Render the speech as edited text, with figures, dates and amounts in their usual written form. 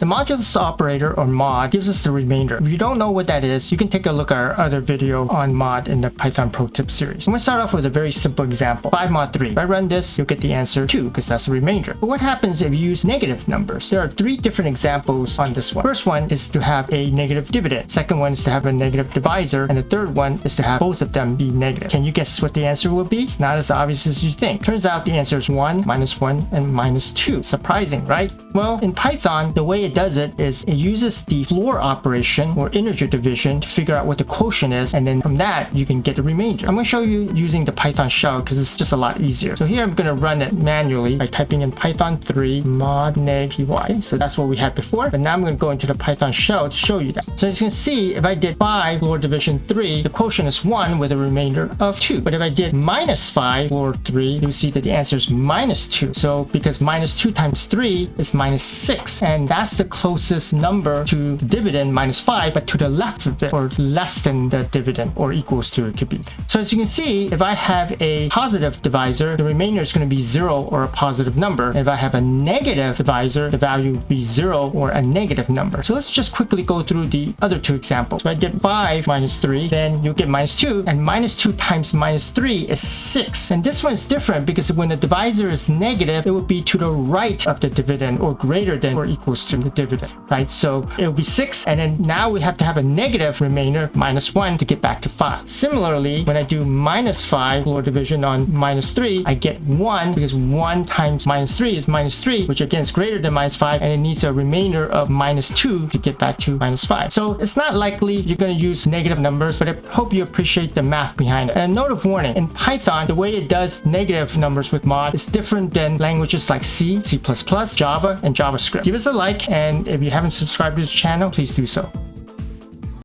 The modulus operator, or mod, gives us the remainder. If you don't know what that is, you can take a look at our other video on mod in the Python Pro Tip series. I'm going to start off with a very simple example. 5 mod 3. If I run this, you'll get the answer 2 because that's the remainder. But what happens if you use negative numbers? There are 3 different examples on this one. First one is to have a negative dividend. Second one is to have a negative divisor. And the third one is to have both of them be negative. Can you guess what the answer will be? It's not as obvious as you think. Turns out the answer is 1, -1, and -2. Surprising, right? Well, in Python, the way it does it is it uses the floor operation or integer division to figure out what the quotient is, and then from that you can get the remainder. I'm going to show you using the Python shell because it's just a lot easier. So here I'm going to run it manually by typing in Python 3 mod neg py. So that's what we had before, but now I'm going to go into the Python shell to show you that. So as you can see, if I did 5 floor division 3, the quotient is 1 with a remainder of 2. But if I did -5 floor 3, you'll see that the answer is -2. So because -2 times 3 is -6, and that's the closest number to the dividend -5, but to the left of it, or less than the dividend, or equals to it could be. So as you can see, if I have a positive divisor, the remainder is going to be 0 or a positive number. If I have a negative divisor, the value would be 0 or a negative number. So let's just quickly go through the other 2 examples. So I did 5 -3, then you'll get -2, and -2 times -3 is 6. And this one is different because when the divisor is negative, it would be to the right of the dividend, or greater than or equals to the dividend, right? So it will be 6, and then now we have to have a negative remainder, -1, to get back to 5. Similarly, when I do -5 floor division on -3, I get 1 because 1 times -3 is -3, which again is greater than -5, and it needs a remainder of -2 to get back to -5. So it's not likely you're going to use negative numbers, but I hope you appreciate the math behind it. And a note of warning, in Python, the way it does negative numbers with mod is different than languages like C, C++, Java, and JavaScript. Give us a like, and if you haven't subscribed to this channel, please do so.